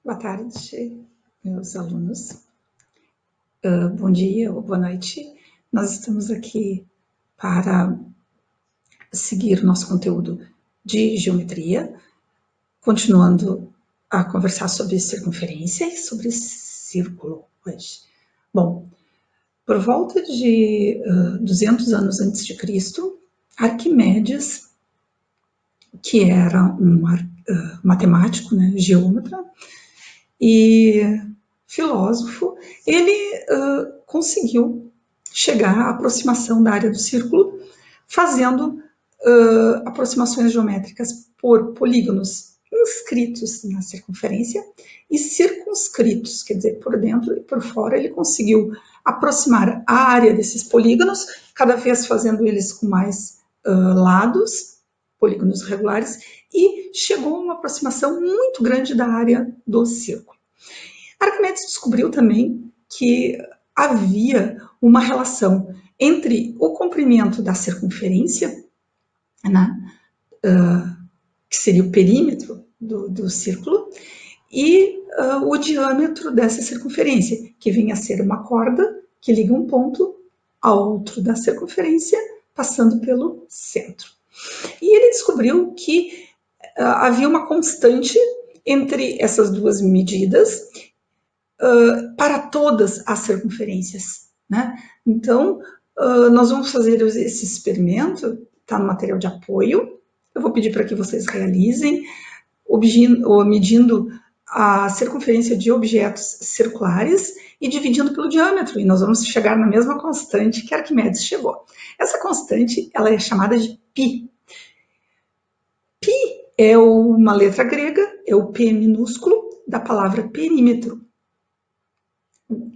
Boa tarde, meus alunos. Bom dia ou boa noite. Nós estamos aqui para seguir o nosso conteúdo de geometria, continuando a conversar sobre circunferência e sobre círculo hoje. Bom, por volta de 200 anos antes de Cristo, Arquimedes, que era um matemático, né, geômetra, e filósofo, ele conseguiu chegar à aproximação da área do círculo, fazendo aproximações geométricas por polígonos inscritos na circunferência e circunscritos, quer dizer, por dentro e por fora. Ele conseguiu aproximar a área desses polígonos, cada vez fazendo eles com mais lados, polígonos regulares, e chegou a uma aproximação muito grande da área do círculo. Arquimedes descobriu também que havia uma relação entre o comprimento da circunferência, né, que seria o perímetro do círculo, e o diâmetro dessa circunferência, que vinha a ser uma corda que liga um ponto ao outro da circunferência, passando pelo centro. E ele descobriu que havia uma constante entre essas duas medidas para todas as circunferências, né? Então, nós vamos fazer esse experimento, está no material de apoio. Eu vou pedir para que vocês realizem, medindo a circunferência de objetos circulares e dividindo pelo diâmetro, e nós vamos chegar na mesma constante que Arquimedes chegou. Essa constante, ela é chamada de π. Π é uma letra grega, é o P minúsculo da palavra perímetro,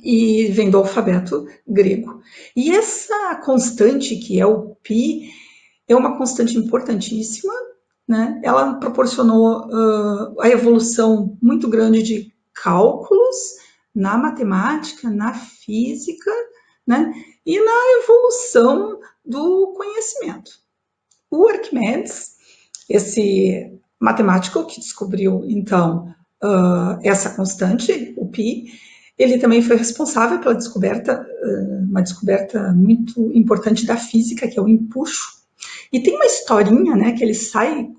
e vem do alfabeto grego. E essa constante, que é o π, é uma constante importantíssima, né? Ela proporcionou a evolução muito grande de cálculos na matemática, na física, né? E na evolução do conhecimento. O Arquimedes, esse matemático que descobriu, então, essa constante, o π, ele também foi responsável pela descoberta, uma descoberta muito importante da física, que é o empuxo. E tem uma historinha, né, que ele sai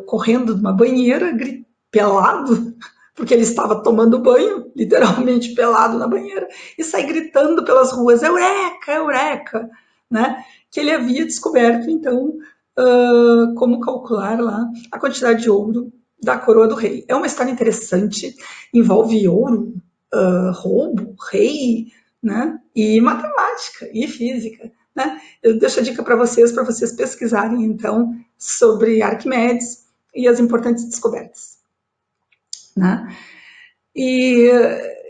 correndo de uma banheira, pelado, porque ele estava tomando banho, literalmente pelado na banheira, e sai gritando pelas ruas, eureka, eureka, né, que ele havia descoberto, então, como calcular lá a quantidade de ouro da coroa do rei. É uma história interessante, envolve ouro, roubo, rei, né, e matemática, e física, né? Eu deixo a dica para vocês pesquisarem, então, sobre Arquimedes e as importantes descobertas, né? E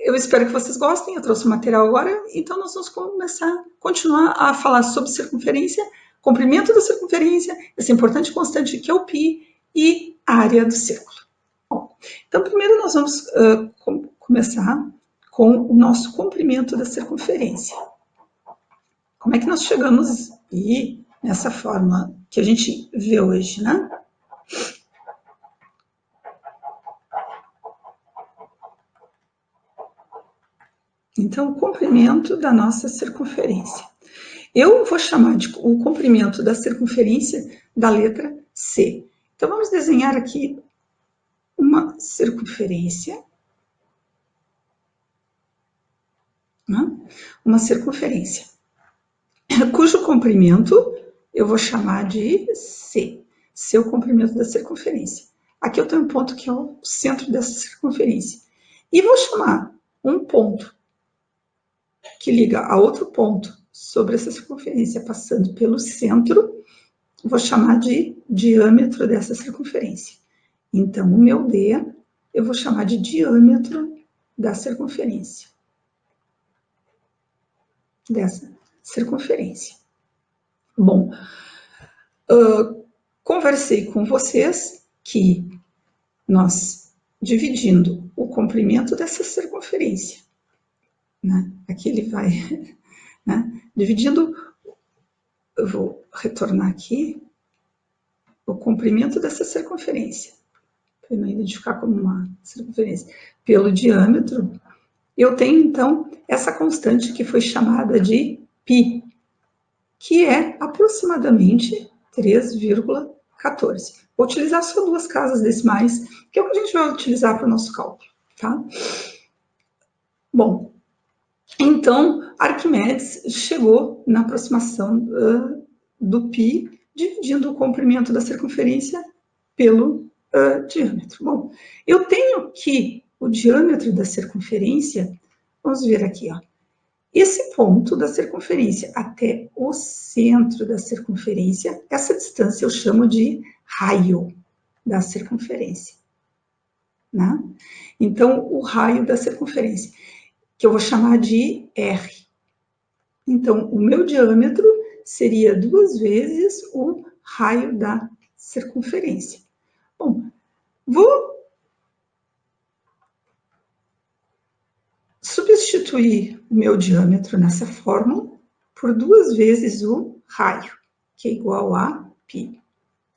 eu espero que vocês gostem, eu trouxe o material agora, então nós vamos continuar a falar sobre circunferência, comprimento da circunferência, essa importante constante que é o π, e a área do círculo. Bom, então primeiro nós vamos começar com o nosso comprimento da circunferência. Como é que nós chegamos nessa fórmula que a gente vê hoje, né? Então, o comprimento da nossa circunferência. Eu vou chamar de o comprimento da circunferência da letra C. Então, vamos desenhar aqui uma circunferência, né? Uma circunferência, cujo comprimento eu vou chamar de C. C é o comprimento da circunferência. Aqui eu tenho um ponto que é o centro dessa circunferência. E vou chamar um ponto que liga a outro ponto sobre essa circunferência, passando pelo centro, vou chamar de diâmetro dessa circunferência. Então, o meu D eu vou chamar de diâmetro da circunferência. Dessa circunferência. Bom, conversei com vocês que nós, dividindo o comprimento dessa circunferência, né, aqui ele vai, né, dividindo, eu vou retornar aqui, o comprimento dessa circunferência para não identificar como uma circunferência, pelo diâmetro, eu tenho, então, essa constante que foi chamada de π, que é aproximadamente 3,14. Vou utilizar só duas casas decimais, que é o que a gente vai utilizar para o nosso cálculo, tá? Bom, então, Arquimedes chegou na aproximação do π, dividindo o comprimento da circunferência pelo diâmetro. Bom, eu tenho que o diâmetro da circunferência, vamos ver aqui, ó, esse ponto da circunferência até o centro da circunferência, essa distância eu chamo de raio da circunferência, né? Então, o raio da circunferência, que eu vou chamar de R. Então, o meu diâmetro seria 2 vezes o raio da circunferência. Bom, vou substituir o meu diâmetro nessa fórmula por 2 vezes o raio, que é igual a π.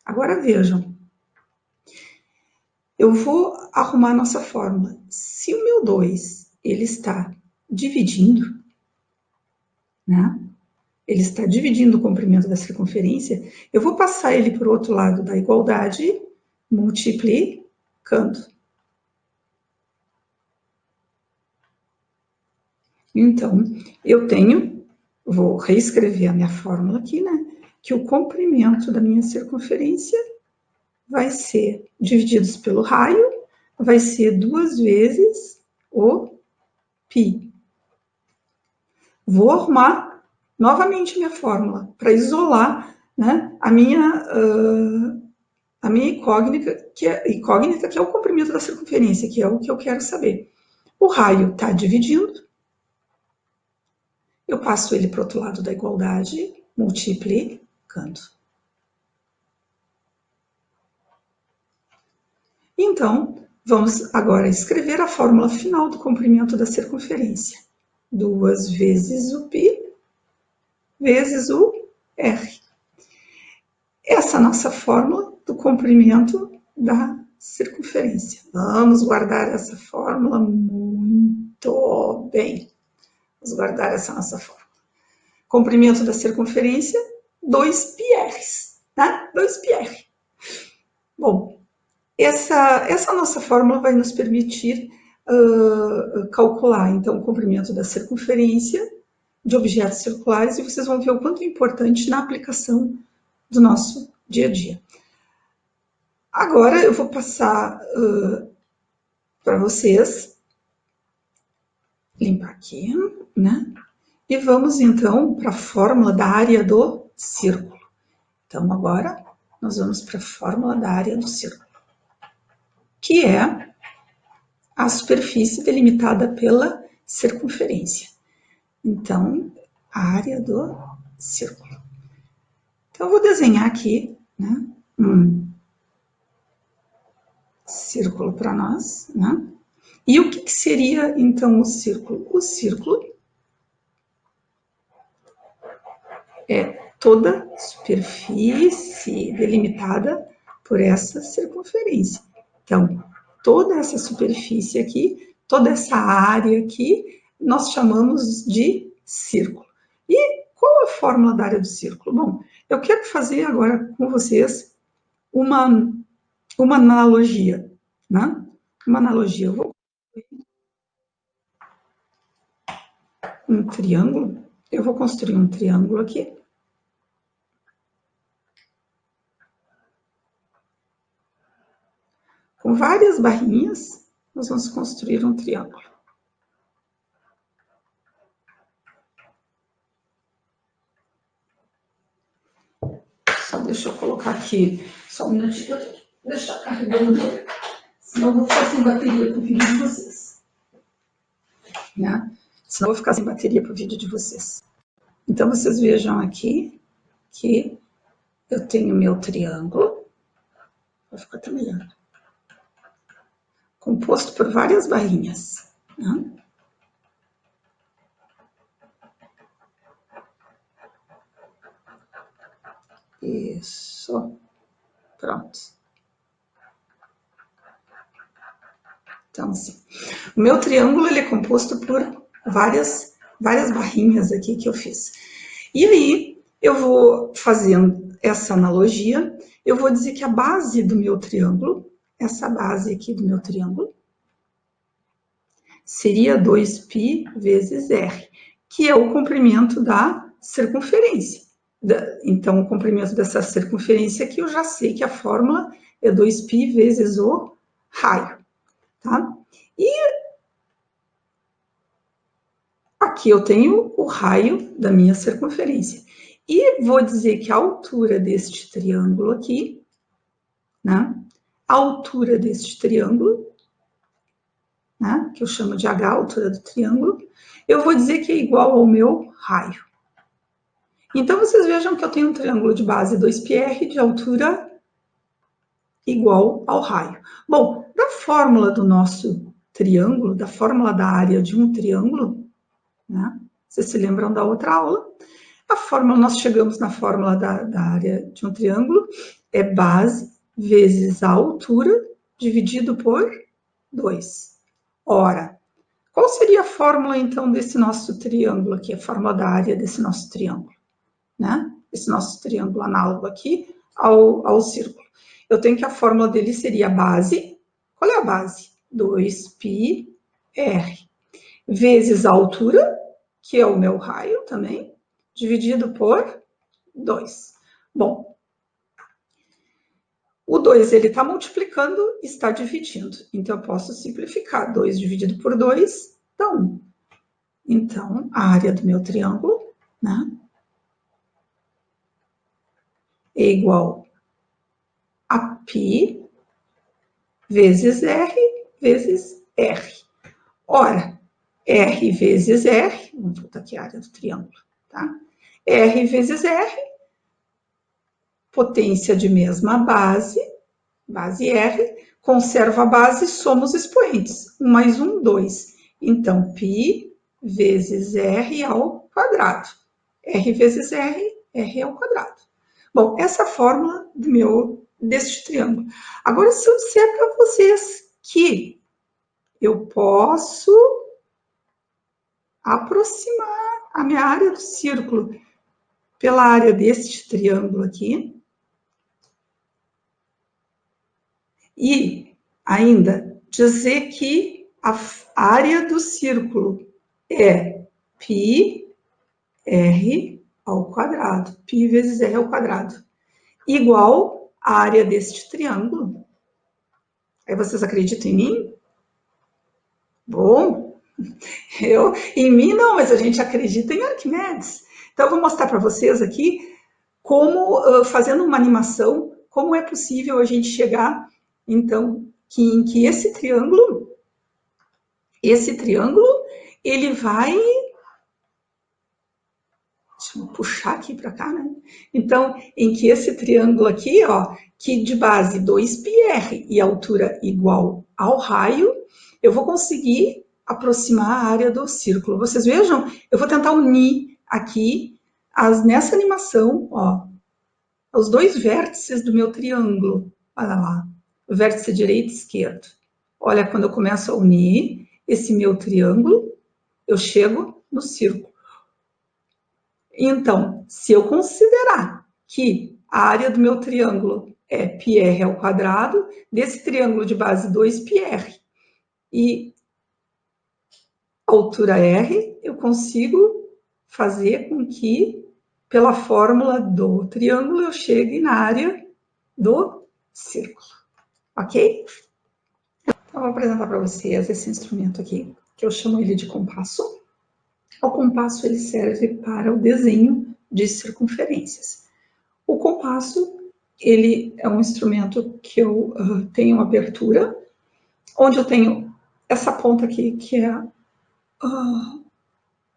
Agora vejam, eu vou arrumar a nossa fórmula. Se o meu 2 ele está dividindo, né? Ele está dividindo o comprimento da circunferência, eu vou passar ele para o outro lado da igualdade, multiplicando. Então, eu tenho, vou reescrever a minha fórmula aqui, né? Que o comprimento da minha circunferência vai ser, divididos pelo raio, vai ser 2 vezes o π. Vou arrumar novamente minha fórmula para isolar, né, a minha incógnita, que é o comprimento da circunferência, que é o que eu quero saber. O raio está dividindo, eu passo ele para o outro lado da igualdade, multiplicando. Então, vamos agora escrever a fórmula final do comprimento da circunferência. 2 vezes o π vezes o r. Essa é a nossa fórmula do comprimento da circunferência. Vamos guardar essa fórmula muito bem. Vamos guardar essa nossa fórmula. Comprimento da circunferência, 2πr, né? 2πr. Bom, essa nossa fórmula vai nos permitir calcular, então, o comprimento da circunferência de objetos circulares, e vocês vão ver o quanto é importante na aplicação do nosso dia a dia. Agora eu vou passar para vocês, limpar aqui, né? E vamos então para a fórmula da área do círculo. Então agora nós vamos para a fórmula da área do círculo, que é a superfície delimitada pela circunferência. Então, a área do círculo. Então, eu vou desenhar aqui, né, um círculo para nós, né? E o que seria, então, o círculo? O círculo é toda superfície delimitada por essa circunferência. Então, toda essa superfície aqui, toda essa área aqui, nós chamamos de círculo. E qual a fórmula da área do círculo? Bom, eu quero fazer agora com vocês uma analogia, né? Uma analogia. Eu vou um triângulo. Eu vou construir um triângulo aqui. Com várias barrinhas, nós vamos construir um triângulo. Só deixa eu colocar aqui, só um minutinho, eu tenho que deixar carregando, senão eu vou ficar sem bateria para o vídeo de vocês. Né? Senão eu vou ficar sem bateria para o vídeo de vocês. Então, vocês vejam aqui que eu tenho meu triângulo, vai ficar até melhor, composto por várias barrinhas. Né? Isso. Pronto. Então, assim, o meu triângulo ele é composto por várias barrinhas aqui que eu fiz. E aí, eu vou fazendo essa analogia, eu vou dizer que a base do meu triângulo, essa base aqui do meu triângulo, seria 2π vezes r, que é o comprimento da circunferência. Então, o comprimento dessa circunferência aqui, eu já sei que a fórmula é 2π vezes o raio, tá? E aqui eu tenho o raio da minha circunferência. E vou dizer que a altura deste triângulo aqui, né? A altura deste triângulo, né? Que eu chamo de H, a altura do triângulo, eu vou dizer que é igual ao meu raio. Então, vocês vejam que eu tenho um triângulo de base 2πr de altura igual ao raio. Bom, da fórmula do nosso triângulo, da fórmula da área de um triângulo, né? Vocês se lembram da outra aula? A fórmula, nós chegamos na fórmula da área de um triângulo, é base vezes a altura dividido por 2. Ora, qual seria a fórmula, então, desse nosso triângulo aqui, a fórmula da área desse nosso triângulo, né? Esse nosso triângulo análogo aqui ao círculo. Eu tenho que a fórmula dele seria a base, qual é a base? 2πr vezes a altura, que é o meu raio também, dividido por 2. Bom, o 2 ele está multiplicando, está dividindo. Então, eu posso simplificar. 2 dividido por 2 dá 1. Então, a área do meu triângulo, né, é igual a π vezes r vezes r. Ora, r vezes r, vamos voltar aqui a área do triângulo, tá? R vezes r, potência de mesma base, base r, conserva a base, soma os expoentes. 1 mais 1, 2. Então, π vezes r ao quadrado. R vezes r, r ao quadrado. Bom, essa é a fórmula deste triângulo. Agora, se eu disser para vocês que eu posso aproximar a minha área do círculo pela área deste triângulo aqui, e ainda dizer que a área do círculo é πr ao quadrado, π vezes r ao quadrado, igual a área deste triângulo. Aí vocês acreditam em mim? Bom, em mim não, mas a gente acredita em Arquimedes. Então, eu vou mostrar para vocês aqui como, fazendo uma animação, como é possível a gente chegar, então, em que esse triângulo, ele vai... Deixa eu puxar aqui para cá, né? Então, em que esse triângulo aqui, ó, que de base 2πr e altura igual ao raio, eu vou conseguir aproximar a área do círculo. Vocês vejam, eu vou tentar unir aqui, nessa animação, ó, os dois vértices do meu triângulo. Olha lá, o vértice direito e esquerdo. Olha, quando eu começo a unir esse meu triângulo, eu chego no círculo. Então, se eu considerar que a área do meu triângulo é πr ao quadrado, desse triângulo de base 2πr e altura r, eu consigo fazer com que, pela fórmula do triângulo, eu chegue na área do círculo. Ok? Então, eu vou apresentar para vocês esse instrumento aqui, que eu chamo ele de compasso. O compasso ele serve para o desenho de circunferências. O compasso ele é um instrumento que eu tenho abertura, onde eu tenho essa ponta aqui, que é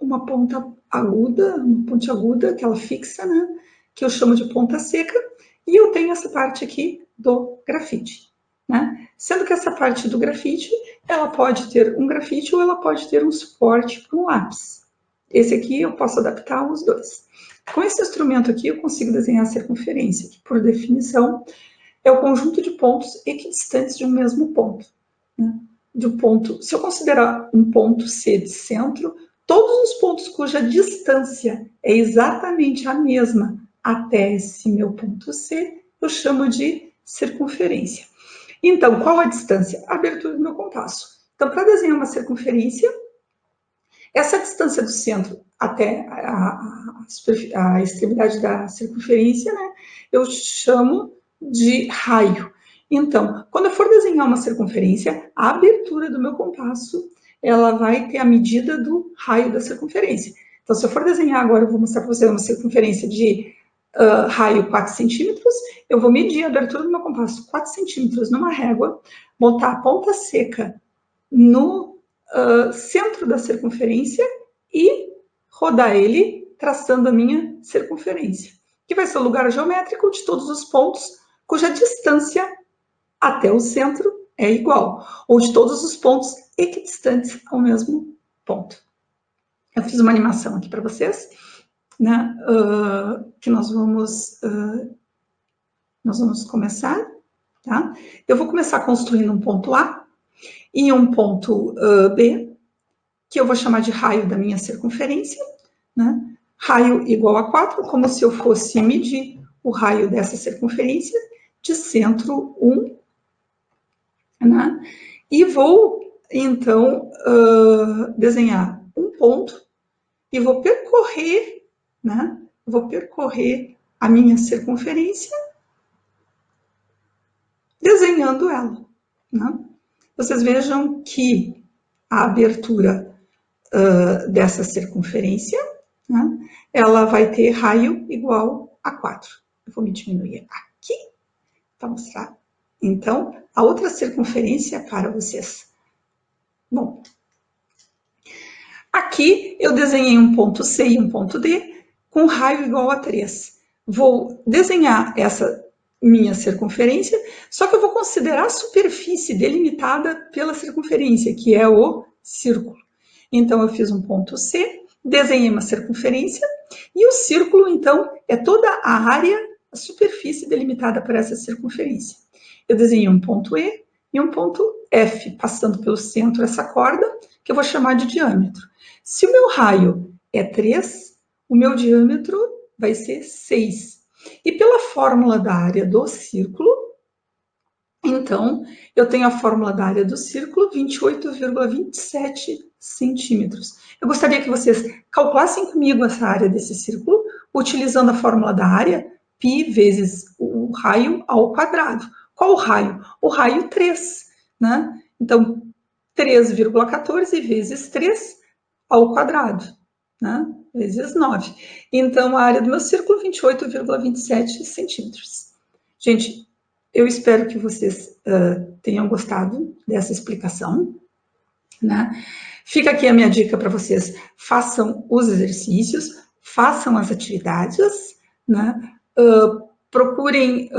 uma ponta aguda, uma ponte aguda, que ela fixa, né? Que eu chamo de ponta seca, e eu tenho essa parte aqui do grafite, né? Sendo que essa parte do grafite, ela pode ter um grafite ou ela pode ter um suporte para um lápis. Esse aqui eu posso adaptar os dois. Com esse instrumento aqui eu consigo desenhar a circunferência, que por definição é o conjunto de pontos equidistantes de um mesmo ponto, né? de um ponto, se eu considerar um ponto C de centro, todos os pontos cuja distância é exatamente a mesma até esse meu ponto C, eu chamo de circunferência. Então, qual a distância? A abertura do meu compasso. Então, para desenhar uma circunferência, essa distância do centro até a extremidade da circunferência, né, eu chamo de raio. Então, quando eu for desenhar uma circunferência, a abertura do meu compasso, ela vai ter a medida do raio da circunferência. Então, se eu for desenhar agora, eu vou mostrar para você uma circunferência de raio 4 centímetros, eu vou medir a abertura do meu compasso 4 centímetros numa régua, botar a ponta seca no centro da circunferência e rodar ele traçando a minha circunferência, que vai ser o lugar geométrico de todos os pontos cuja distância até o centro é igual, ou de todos os pontos equidistantes ao mesmo ponto. Eu fiz uma animação aqui para vocês, né, que nós vamos começar, tá? Eu vou começar construindo um ponto A e um ponto B, que eu vou chamar de raio da minha circunferência, né? Raio igual a 4, como se eu fosse medir o raio dessa circunferência de centro 1, né? E vou, então, desenhar um ponto e vou percorrer, né? Vou percorrer a minha circunferência desenhando ela, né? Vocês vejam que a abertura dessa circunferência, né, ela vai ter raio igual a 4. Eu vou me diminuir aqui para mostrar. Então, a outra circunferência para vocês. Bom, aqui eu desenhei um ponto C e um ponto D com raio igual a 3. Vou desenhar essa minha circunferência, só que eu vou considerar a superfície delimitada pela circunferência, que é o círculo. Então, eu fiz um ponto C, desenhei uma circunferência, e o círculo, então, é toda a área, a superfície delimitada por essa circunferência. Eu desenhei um ponto E e um ponto F, passando pelo centro essa corda, que eu vou chamar de diâmetro. Se o meu raio é 3, o meu diâmetro vai ser 6. E pela fórmula da área do círculo, então, eu tenho a fórmula da área do círculo, 28,27 centímetros. Eu gostaria que vocês calculassem comigo essa área desse círculo, utilizando a fórmula da área, π vezes o raio ao quadrado. Qual o raio? O raio 3, né? Então, 3,14 vezes 3 ao quadrado, né? Vezes 9. Então, a área do meu círculo, 28,27 centímetros. Gente, eu espero que vocês tenham gostado dessa explicação, né? Fica aqui a minha dica para vocês: façam os exercícios, façam as atividades, né? Procurem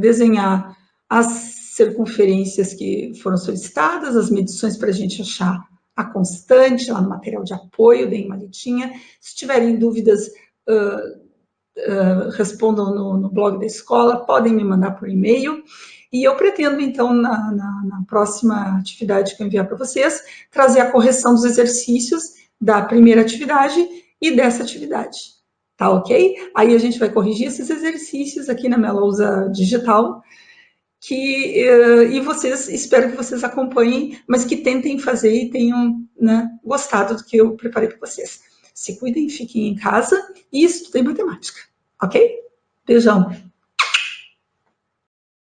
desenhar as circunferências que foram solicitadas, as medições para a gente achar a constante lá no material de apoio, deem uma lidinha. Se tiverem dúvidas, respondam no blog da escola, podem me mandar por e-mail. E eu pretendo, então, na próxima atividade que eu enviar para vocês, trazer a correção dos exercícios da primeira atividade e dessa atividade. Tá ok? Aí a gente vai corrigir esses exercícios aqui na minha lousa digital, e vocês, espero que vocês acompanhem, mas que tentem fazer e tenham, né, gostado do que eu preparei para vocês. Se cuidem, fiquem em casa e estudem matemática, ok? Beijão!